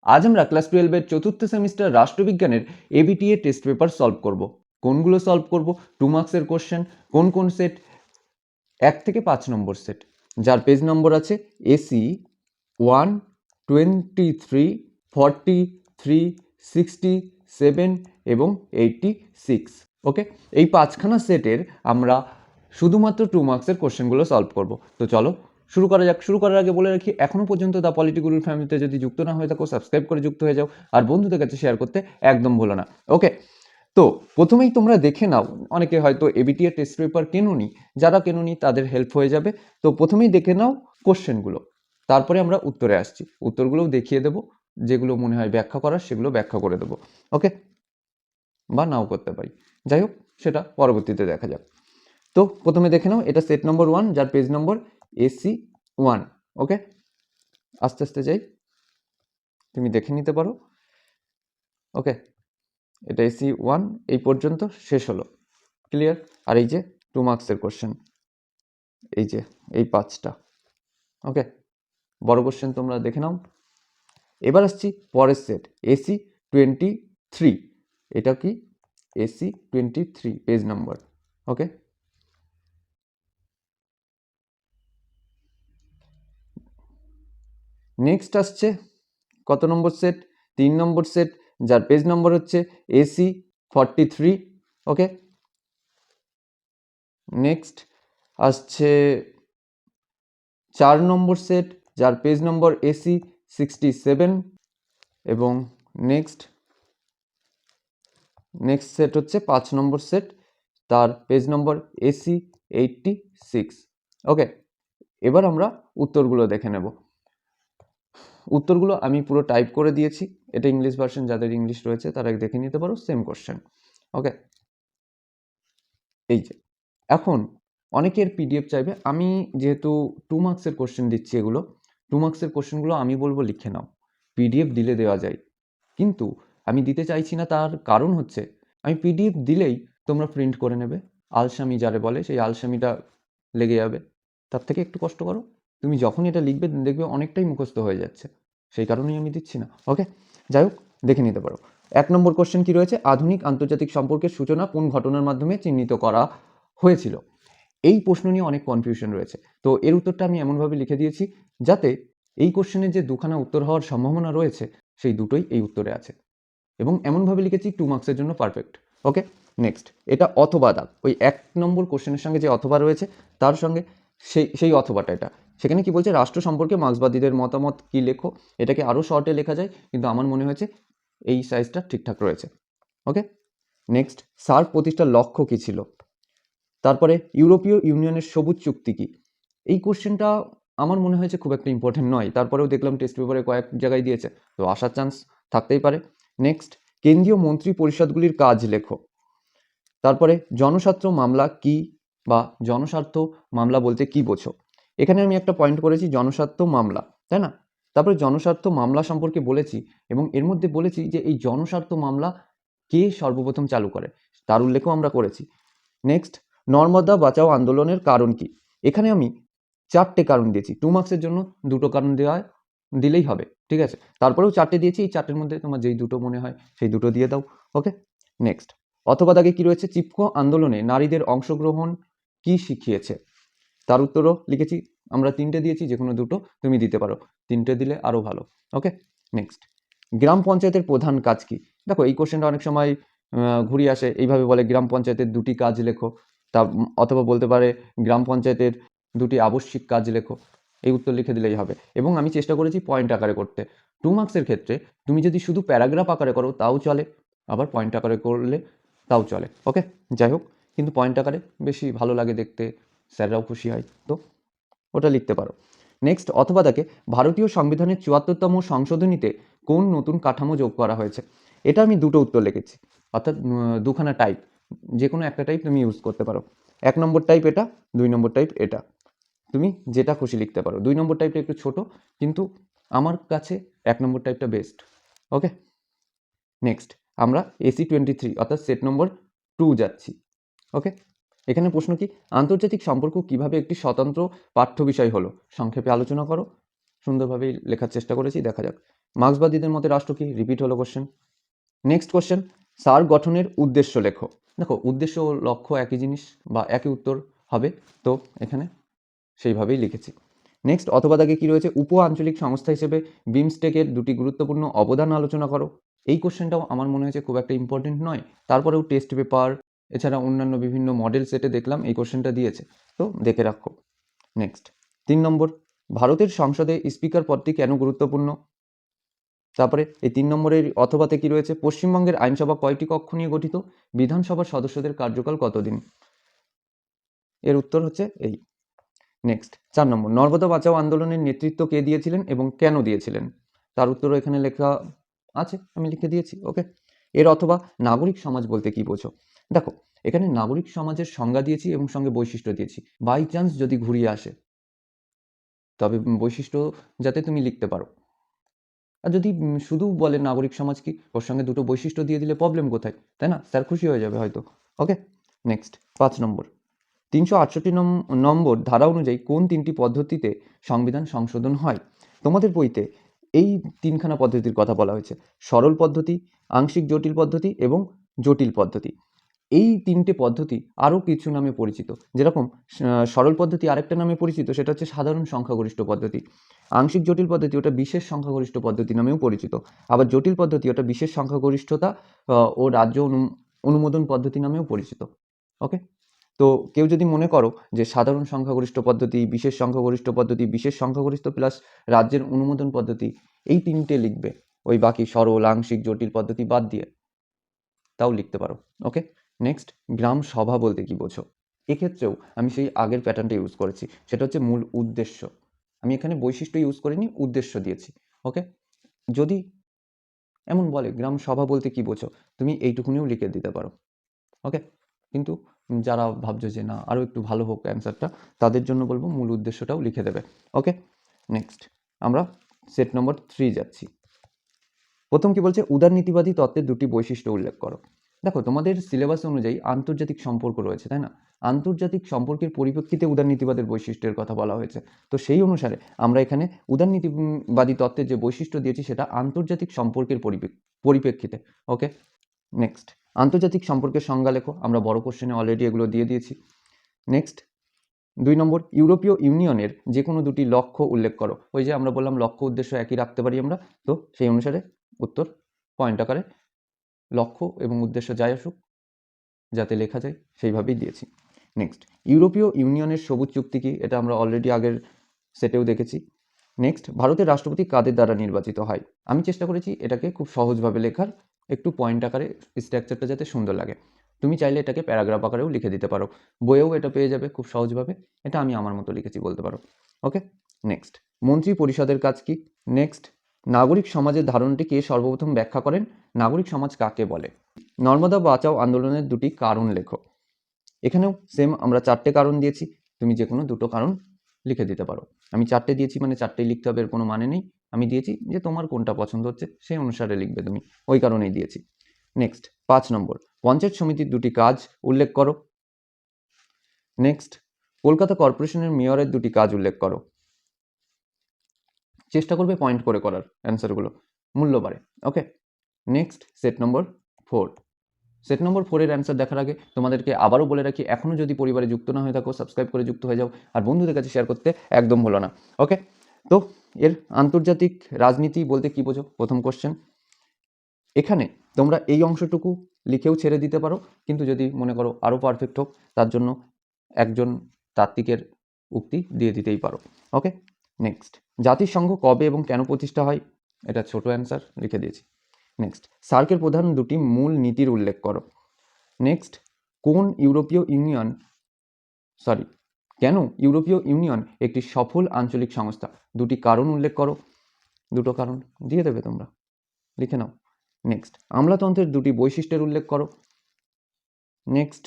আজ আমরা ক্লাস 12-এর চতুর্থ সেমিস্টার রাষ্ট্রবিজ্ঞানের এবিটিএ টেস্ট পেপার সলভ করব। কোনগুলো সলভ করব? 2 মার্কসের কোশ্চেন, কোন কোন সেট? 1 থেকে 5 নম্বর সেট, যার পেজ নম্বর আছে এসি 1, 23, 43, 67 এবং 86। ওকে, এই 5খানা সেটের আমরা শুধুমাত্র 2 মার্কসের কোশ্চেনগুলো সলভ করব। তো চলো শুরু করা যাক। শুরু করার আগে বলে রাখি, এখনো পর্যন্ত দ্য পলিটিক্যাল ফ্যামিলিতে যদি যুক্ত না হয়ে থাকো, সাবস্ক্রাইব করে যুক্ত হয়ে যাও, আর বন্ধুদের কাছে শেয়ার করতে একদম ভুলো না। ওকে, তো প্রথমেই তোমরা দেখে নাও, অনেকে হয়তো এবিটিএ টেস্ট পেপার কেনোনি, যারা কেনোনি তাদের হেল্প হয়ে যাবে। তো প্রথমেই দেখে নাও কোশ্চেনগুলো, তারপরে আমরা উত্তরে আসছি। উত্তরগুলোও দেখিয়ে দেবো, যেগুলো মনে হয় ব্যাখ্যা করার সেগুলো ব্যাখ্যা করে দেবো। ওকে, বা নাও করতে পারি, যাই হোক সেটা পরবর্তীতে দেখা যাক। তো প্রথমে দেখে নাও, এটা সেট নম্বর 1, যার পেজ নম্বর এসি 1। ওকে, আস্তে আস্তে যাই, তুমি দেখে নিতে পারো। ওকে, এটা এসি 1 এই পর্যন্ত শেষ হলো, ক্লিয়ার। আর এই যে 2 মার্কসের কোশ্চেন, এই যে এই 5টা। ওকে, বড় কোশ্চেন তোমরা দেখে নাও। এবার আসছি পরের সেট এসি 23। এটা কি? AC 23 page number. Okay, next আসছে কত নম্বর সেট? 3 নম্বর সেট, যার পেজ নম্বর হচ্ছে এসি 43। ওকে, নেক্সট আসছে 4 নম্বর সেট, যার পেজ নম্বর এসি 67 এবং নেক্সট সেট হচ্ছে 5 নম্বর সেট, তার পেজ নম্বর এসি 86। ওকে, এবার আমরা উত্তরগুলো দেখে নেব। উত্তরগুলো আমি পুরো টাইপ করে দিয়েছি, এটা ইংলিশ ভার্সন, যাদের ইংলিশ রয়েছে তারা দেখে নিতে পারো, সেম কোশ্চেন। ওকে, এই যে এখন অনেকের পিডিএফ চাইবে, আমি যেহেতু 2 মার্কসের কোশ্চেন দিচ্ছি, এগুলো 2 মার্কসের কোশ্চেনগুলো আমি বলবো লিখে নাও, পিডিএফ দিলে দেওয়া যায়, কিন্তু আমি দিতে চাইছি না। তার কারণ হচ্ছে আমি পিডিএফ দিলেই তোমরা প্রিন্ট করে নেবে, আলসামি যারে বলে সেই আলসামিটা লেগে যাবে। তার থেকে একটু কষ্ট করো, তুমি যখন এটা লিখবে দেখবে অনেকটাই মুখস্থ হয়ে যাচ্ছে, সেই কারণেই আমি দিচ্ছি না। ওকে, যাই হোক দেখে নিতে পারো। 1 নম্বর কোশ্চেন কি রয়েছে? আধুনিক আন্তর্জাতিক সম্পর্কের সূচনা কোন ঘটনার মাধ্যমে চিহ্নিত করা হয়েছিল? এই প্রশ্ন নিয়ে অনেক কনফিউশন রয়েছে, তো এর উত্তরটা আমি এমনভাবে লিখে দিয়েছি যাতে এই কোশ্চেনের যে দুখানা উত্তর হওয়ার সম্ভাবনা রয়েছে সেই দুটোই এই উত্তরে আছে, এবং এমনভাবে লিখেছি 2 মার্কসের জন্য পারফেক্ট। ওকে, নেক্সট এটা অথবা দাগ, ওই 1 নম্বর কোশ্চেনের সঙ্গে যে অথবা রয়েছে তার সঙ্গে সেই অথবাটা, এটা সেখানে কি বলছে? রাষ্ট্র সম্পর্কে মার্ক্সবাদীদের মতামত কি লেখো। এটাকে আরও শর্টে লেখা যায়, কিন্তু আমার মনে হয়েছে এই সাইজটা ঠিকঠাক রয়েছে। ওকে, নেক্সট সার্ক প্রতিষ্ঠার লক্ষ্য কী ছিল? তারপরে ইউরোপীয় ইউনিয়নের সবুজ চুক্তি কি? এই কোশ্চেনটা আমার মনে হয়েছে খুব একটা ইম্পর্টেন্ট নয়, তারপরেও দেখলাম টেস্ট পেপারে কয়েক জায়গায় দিয়েছে, তো আসার চান্স থাকতেই পারে। নেক্সট কেন্দ্রীয় মন্ত্রী পরিষদগুলির কাজ লেখো। তারপরে জনস্বার্থ মামলা কি, বা জনস্বার্থ মামলা বলতে কি বোঝো? এখানে আমি একটা পয়েন্ট করেছি জনস্বার্থ মামলা, তাই না? তারপরে জনস্বার্থ মামলা সম্পর্কে বলেছি, এবং এর মধ্যে বলেছি যে এই জনস্বার্থ মামলা কে সর্বপ্রথম চালু করে, তার উল্লেখও আমরা করেছি। নেক্সট নর্মদা বাঁচাও আন্দোলনের কারণ কি? এখানে আমি 4টে কারণ দিয়েছি, 2 মার্কসের জন্য 2টো কারণ দিলেই হবে, ঠিক আছে? তারপরেও 4টে দিয়েছি, এই 4টের মধ্যে তোমার যেই দুটো মনে হয় সেই দুটো দিয়ে দাও। ওকে, নেক্সট অথবা দাগে কি রয়েছে? চিপকো আন্দোলনে নারীদের অংশগ্রহণ কি শিখিয়েছে? তার উত্তরও লিখেছি, আমরা 3টে দিয়েছি, যে কোনো দুটো তুমি দিতে পারো, 3টে দিলে আরও ভালো। ওকে, নেক্সট গ্রাম পঞ্চায়েতের প্রধান কাজ কি? দেখো এই কোশ্চেনটা অনেক সময় ঘুরিয়ে আসে, এইভাবে বলে গ্রাম পঞ্চায়েতের 2টি কাজ লেখো, তা অথবা বলতে পারে গ্রাম পঞ্চায়েতের 2টি আবশ্যিক কাজ লেখো, এই উত্তর লিখে দিলেই হবে। এবং আমি চেষ্টা করেছি পয়েন্ট আকারে করতে। 2 মার্কসের ক্ষেত্রে তুমি যদি শুধু প্যারাগ্রাফ আকারে করো তাও চলে, আবার পয়েন্ট আকারে করলে তাও চলে। ওকে, যাই হোক, কিন্তু পয়েন্ট আকারে বেশি ভালো লাগে দেখতে, স্যাররাও খুশি হয়, তো ওটা লিখতে পারো। নেক্সট অথবা তাকে ভারতীয় সংবিধানের 74তম সংশোধনীতে কোন নতুন কাঠামো যোগ করা হয়েছে? এটা আমি 2টো উত্তর লিখেছি, অর্থাৎ 2খানা টাইপ, যে কোনো একটা টাইপ তুমি ইউজ করতে পারো। 1 নম্বর টাইপ এটা, 2 নম্বর টাইপ এটা, তুমি যেটা খুশি লিখতে পারো। 2 নম্বর টাইপটা একটু ছোট, কিন্তু আমার কাছে 1 নম্বর টাইপটা বেস্ট। ওকে, নেক্সট আমরা এসি 23 অর্থাৎ সেট নম্বর 2 যাচ্ছি। ওকে, এখানে প্রশ্ন কি? আন্তর্জাতিক সম্পর্ক কিভাবে একটি স্বতন্ত্র পাঠ্য বিষয় হলো, সংক্ষেপে আলোচনা করো। সুন্দরভাবেই লেখার চেষ্টা করেছি, দেখা যাক। মার্ক্সবাদীদের মতে রাষ্ট্র কি? রিপিট হলো কোশ্চেন। নেক্সট কোশ্চেন, সার গঠনের উদ্দেশ্য লেখো। দেখো উদ্দেশ্য ও লক্ষ্য একই জিনিস বা একই উত্তর হবে, তো এখানে সেইভাবেই লিখেছি। নেক্সট অথবা দাগে কি রয়েছে? উপ আঞ্চলিক সংস্থা হিসেবে বিমস্টেকের দুটি গুরুত্বপূর্ণ অবদান আলোচনা করো। এই কোশ্চেনটাও আমার মনে হয়েছে খুব একটা ইম্পর্টেন্ট নয়, তারপরেও টেস্ট পেপার এছাড়া অন্যান্য বিভিন্ন মডেল সেটে দেখলাম এই কোশ্চেনটা দিয়েছে, তো দেখে রাখো। নেক্সট 3 নম্বর, ভারতের সংসদে স্পিকার পদটি কেন গুরুত্বপূর্ণ? তারপরে এই 3 নম্বরের অথবাতে কি রয়েছে? পশ্চিমবঙ্গের আইনসভা কয়টি কক্ষ নিয়ে গঠিত? বিধানসভার সদস্যদের কার্যকাল কতদিন? এর উত্তর হচ্ছে এই। নেক্সট 4 নম্বর, নর্মদা বাঁচাও আন্দোলনের নেতৃত্ব কে দিয়েছিলেন এবং কেন দিয়েছিলেন? তার উত্তরও এখানে লেখা আছে, আমি লিখে দিয়েছি। ওকে, এর অথবা নাগরিক সমাজ বলতে কি বোঝো? দেখো এখানে নাগরিক সমাজের সংজ্ঞা দিয়েছি এবং সঙ্গে বৈশিষ্ট্য দিয়েছি, বাই চান্স যদি ঘুরিয়ে আসে তবে বৈশিষ্ট্য যাতে তুমি লিখতে পারো। আর যদি শুধু বলে নাগরিক সমাজ কি, ওর সঙ্গে দুটো বৈশিষ্ট্য দিয়ে দিলে প্রবলেম কোথায়, তাই না? স্যার খুশি হয়ে যাবে হয়তো। ওকে, নেক্সট 5 নম্বর, 368 নম্বর ধারা অনুযায়ী কোন 3টি পদ্ধতিতে সংবিধান সংশোধন হয়? তোমাদের বইতে এই 3খানা পদ্ধতির কথা বলা হয়েছে, সরল পদ্ধতি, আংশিক জটিল পদ্ধতি এবং জটিল পদ্ধতি। এই 3টে পদ্ধতি আরও কিছু নামে পরিচিত, যেরকম সরল পদ্ধতি আরেকটা নামে পরিচিত, সেটা হচ্ছে সাধারণ সংখ্যাগরিষ্ঠ পদ্ধতি। আংশিক জটিল পদ্ধতি ওটা বিশেষ সংখ্যাগরিষ্ঠ পদ্ধতি নামেও পরিচিত। আবার জটিল পদ্ধতি ওটা বিশেষ সংখ্যাগরিষ্ঠতা ও রাজ্য অনুমোদন পদ্ধতি নামেও পরিচিত। ওকে, তো কেউ যদি মনে করো যে সাধারণ সংখ্যাগরিষ্ঠ পদ্ধতি, বিশেষ সংখ্যাগরিষ্ঠ পদ্ধতি, বিশেষ সংখ্যাগরিষ্ঠ প্লাস রাজ্যের অনুমোদন পদ্ধতি, এই 3টে লিখবে, ওই বাকি সরল আংশিক জটিল পদ্ধতি বাদ দিয়ে, তাও লিখতে পারো। ওকে, নেক্সট, গ্রাম সভা বলতে কি বোঝো? এক্ষেত্রেও আমি সেই আগের প্যাটার্নটা ইউজ করেছি, সেটা হচ্ছে মূল উদ্দেশ্য। আমি এখানে বৈশিষ্ট্য ইউজ করিনি, উদ্দেশ্য দিয়েছি। ওকে, যদি এমন বলে গ্রাম সভা বলতে কি বোঝো, তুমি এইটুকুনিও লিখে দিতে পারো। ওকে, কিন্তু যারা ভাবছো যে না আরও একটু ভালো হোক অ্যান্সারটা, তাদের জন্য বলবো মূল উদ্দেশ্যটাও লিখে দেবে। ওকে, নেক্সট আমরা সেট নম্বর 3 যাচ্ছি। প্রথম কি বলছে? উদারনীতিবাদী তত্ত্বের দুটি বৈশিষ্ট্য উল্লেখ করো। দেখো তোমাদের সিলেবাস অনুযায়ী আন্তর্জাতিক সম্পর্ক রয়েছে, তাই না? আন্তর্জাতিক সম্পর্কের পরিপ্রেক্ষিতে উদারনীতিবাদের বৈশিষ্ট্যের কথা বলা হয়েছে, তো সেই অনুসারে আমরা এখানে উদারনীতিবাদী তত্ত্বের যে বৈশিষ্ট্য দিয়েছি সেটা আন্তর্জাতিক সম্পর্কের পরিপ্রেক্ষিতে। ওকে, নেক্সট, আন্তর্জাতিক সম্পর্কের সংজ্ঞা লেখো। আমরা বড় কোশ্চেনে অলরেডি এগুলো দিয়ে দিয়েছি। নেক্সট 2 নম্বর, ইউরোপীয় ইউনিয়নের যে কোনো দুটি লক্ষ্য উল্লেখ করো। ওই যে আমরা বললাম লক্ষ্য উদ্দেশ্য একই রাখতে পারি আমরা, তো সেই অনুসারে উত্তর পয়েন্ট আকারে লক্ষ্য এবং উদ্দেশ্য যাই আসুক যাতে লেখা যায় সেইভাবেই দিয়েছি। নেক্সট, ইউরোপীয় ইউনিয়নের সবুজ চুক্তি কি? এটা আমরা অলরেডি আগের সেটেও দেখেছি। নেক্সট, ভারতের রাষ্ট্রপতি কাদের দ্বারা নির্বাচিত হয়? আমি চেষ্টা করেছি এটাকে খুব সহজভাবে লেখার, একটু পয়েন্ট আকারে স্ট্রাকচারটা যাতে সুন্দর লাগে। তুমি চাইলে এটাকে প্যারাগ্রাফ আকারেও লিখে দিতে পারো, বইয়েও এটা পেয়ে যাবে খুব সহজভাবে। এটা আমি আমার মতো লিখেছি বলতে পারো। ওকে, নেক্সট, মন্ত্রী পরিষদের কাজ কি? নেক্সট, নাগরিক সমাজের ধারণাটি কে সর্বপ্রথম ব্যাখ্যা করেন? নাগরিক সমাজ কাকে বলে? নর্মদা বাঁচাও আন্দোলনের দুটি কারণ লেখো। এখানেও সেম আমরা 4টে কারণ দিয়েছি, তুমি যে কোনো দুটো কারণ লিখে দিতে পারো। আমি 4টে দিয়েছি মানে 4টেই লিখতে হবে এর কোনো মানে নেই, আমি দিয়েছি যে তোমার কোনটা পছন্দ হচ্ছে সেই অনুসারে লিখবে তুমি, ওই কারণেই দিয়েছি। নেক্সট 5 নম্বর, পঞ্চায়েত সমিতির দুটি কাজ উল্লেখ করো। নেক্সট, কলকাতা কর্পোরেশনের মেয়রের দুটি কাজ উল্লেখ করো। চেষ্টা করবে পয়েন্ট করে করার অ্যান্সারগুলো, মূল্য বাড়ে। ওকে, next set number 4। Set number 4-এর answer দেখার আগে তোমাদেরকে আবারও বলে রাখি, এখনও যদি পরিবারে যুক্ত না হয়ে থাকো সাবস্ক্রাইব করে যুক্ত হয়ে যাও, আর বন্ধুদের কাছে শেয়ার করতে একদম ভুলো না। ওকে, তো এর আন্তর্জাতিক রাজনীতি বলতে কি বোঝো? প্রথম কোশ্চেন। এখানে তোমরা এই অংশটুকু লিখেও ছেড়ে দিতে পারো, কিন্তু যদি মনে করো আরও পারফেক্ট হোক তার জন্য একজন তাত্ত্বিকের উক্তি দিয়ে দিতেই পারো। ওকে, নেক্সট, জাতিসংঘ কবে এবং কেন প্রতিষ্ঠা হয়? এটা ছোট অ্যান্সার লিখে দিয়েছি। নেক্সট, সার্কের প্রধান দুটি মূল নীতির উল্লেখ করো। নেক্সট, কেন ইউরোপীয় ইউনিয়ন একটি সফল আঞ্চলিক সংস্থা? দুটি কারণ উল্লেখ করো। দুটো কারণ দিয়ে দেবে তোমরা, লিখে নাও। নেক্সট, আমলাতন্ত্রের দুটি বৈশিষ্ট্যের উল্লেখ করো। নেক্সট,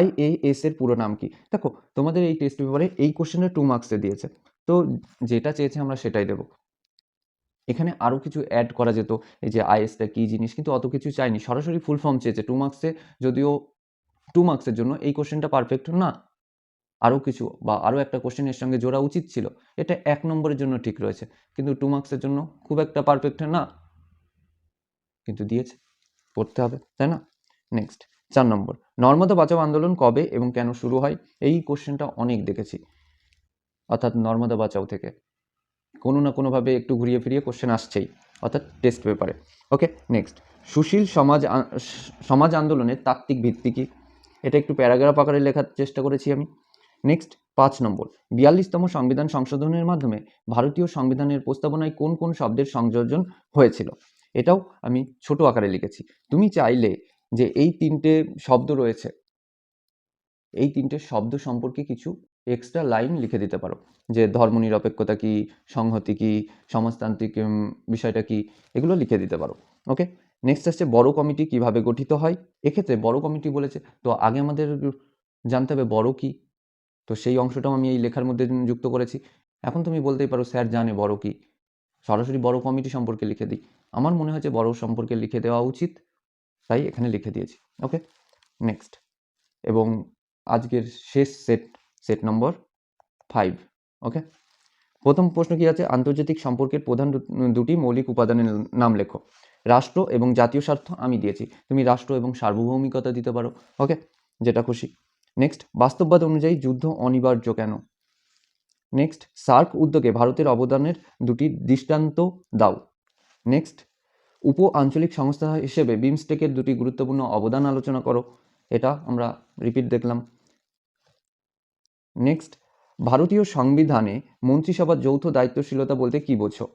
IAS এর পুরো নাম কি? দেখো তোমাদের এই টেস্ট পেপারে এই কোশ্চেনটা 2 মার্কসে দিয়েছে, তো যেটা চেয়েছে আমরা সেটাই দেবো। এখানে আরও কিছু অ্যাড করা যেত, এই যে আইএসটা কী জিনিস, কিন্তু অত কিছু চাইনি, সরাসরি ফুল ফর্ম চেয়েছে 2 মার্কসে। যদিও 2 মার্কসের জন্য এই কোশ্চেনটা পারফেক্ট না, আরও কিছু বা আরও একটা কোশ্চেনের সঙ্গে জোড়া উচিত ছিল, এটা 1 নম্বরের জন্য ঠিক রয়েছে, কিন্তু 2 মার্কসের জন্য খুব একটা পারফেক্ট না, কিন্তু দিয়েছে, পড়তে হবে, তাই না? নেক্সট 4 নম্বর, নর্মদা বাঁচাও আন্দোলন কবে এবং কেন শুরু হয়? এই কোশ্চেনটা অনেক দেখেছি, অর্থাৎ নর্মদা বাঁচাও থেকে কোনো না কোনোভাবে একটু ঘুরিয়ে ফিরিয়ে কোশ্চেন আসছেই, অর্থাৎ টেস্ট পেপারে। ওকে, নেক্সট, সুশীল সমাজ আন্দোলনের তাত্ত্বিক ভিত্তি কী? এটা একটু প্যারাগ্রাফ আকারে লেখার চেষ্টা করেছি আমি। নেক্সট 5 নম্বর, 42তম সংবিধান সংশোধনের মাধ্যমে ভারতীয় সংবিধানের প্রস্তাবনায় কোন কোন শব্দের সংযোজন হয়েছিল? এটাও আমি ছোট আকারে লিখেছি। তুমি চাইলে যে এই 3টে শব্দ রয়েছে, এই 3টে শব্দ সম্পর্কে কিছু এক্সট্রা লাইন লিখে দিতে পারো, যে ধর্মনিরপেক্ষতা কী, সংহতি কী, সমাজতান্ত্রিক বিষয়টা কী, এগুলো লিখে দিতে পারো। ওকে, নেক্সট আসছে বড় কমিটি কিভাবে গঠিত হয়? এক্ষেত্রে বড় কমিটি বলেছে, তো আগে আমাদের জানতে হবে বড় কী, তো সেই অংশটাও আমি এই লেখার মধ্যে যুক্ত করেছি। এখন তুমি বলতেই পারো স্যার জানে বড় কী, সরাসরি বড় কমিটি সম্পর্কে লিখে দিই। আমার মনে হয়েছে বড় সম্পর্কে লিখে দেওয়া উচিত, তাই এখানে লিখে দিয়েছি। ওকে, নেক্সট, এবং আজকের শেষ সেট নম্বর 5। ওকে, প্রথম প্রশ্ন কি আছে? আন্তর্জাতিক সম্পর্কের প্রধান দুটি মৌলিক উপাদানের নাম লেখো। রাষ্ট্র এবং জাতীয় স্বার্থ আমি দিয়েছি, তুমি রাষ্ট্র এবং সার্বভৌমিকতা দিতে পারো। ওকে, যেটা খুশি। নেক্সট, বাস্তববাদ অনুযায়ী যুদ্ধ অনিবার্য কেন? নেক্সট, সার্ক উদ্যোগে ভারতের অবদানের দুটি দৃষ্টান্ত দাও। নেক্সট, উপ আঞ্চলিক সংস্থা হিসেবে বিমস্টেকের দুটি গুরুত্বপূর্ণ অবদান আলোচনা করো। এটা আমরা রিপিট দেখলাম। নেক্সট, ভারতীয় সংবিধানে মন্ত্রিসভার যৌথ দায়িত্বশীলতা বলতে কী বোঝো?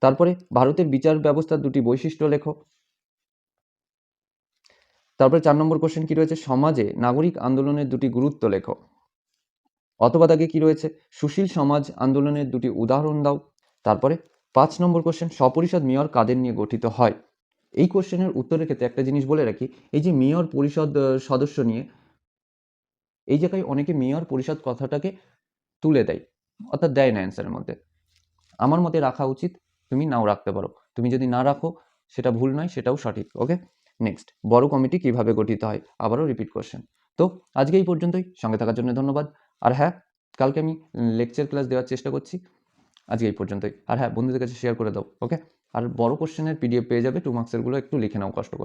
তারপরে ভারতের বিচার ব্যবস্থার দুটি বৈশিষ্ট্য লেখো। তারপরে 4 নম্বর কোশ্চেন কি রয়েছে? সমাজে নাগরিক আন্দোলনের দুটি গুরুত্ব লেখো। অথবা দাগে কি রয়েছে? সুশীল সমাজ আন্দোলনের দুটি উদাহরণ দাও। তারপরে 5 নম্বর কোশ্চেন, স্বপরিষদ মেয়র কাদের নিয়ে গঠিত হয়? এই কোশ্চেনের উত্তরের ক্ষেত্রে একটা জিনিস বলে রাখি, এই যে মেয়র পরিষদ সদস্য নিয়ে, এই জায়গায় অনেকে মেয়র পরিষদ কথাটাকে তুলে দেয়, অর্থাৎ দেয় না অ্যান্সারের মধ্যে। আমার মতে রাখা উচিত, তুমি নাও রাখতে পারো, তুমি যদি না রাখো সেটা ভুল নয়, সেটাও সঠিক। ওকে, নেক্সট, বড় কমিটি কিভাবে গঠিত হয়? আবারও রিপিট কোশ্চেন। তো আজকে এই পর্যন্তই, সঙ্গে থাকার জন্য ধন্যবাদ। আর হ্যাঁ, কালকে আমি লেকচার ক্লাস দেওয়ার চেষ্টা করছি। আজকে এই পর্যন্তই। আর হ্যাঁ, বন্ধুদের কাছে শেয়ার করে দাও। ওকে, আর বড় কোশ্চেনের পিডিএফ পেয়ে যাবে, 2 মার্কসেরগুলো একটু লিখে নাও কষ্ট করে।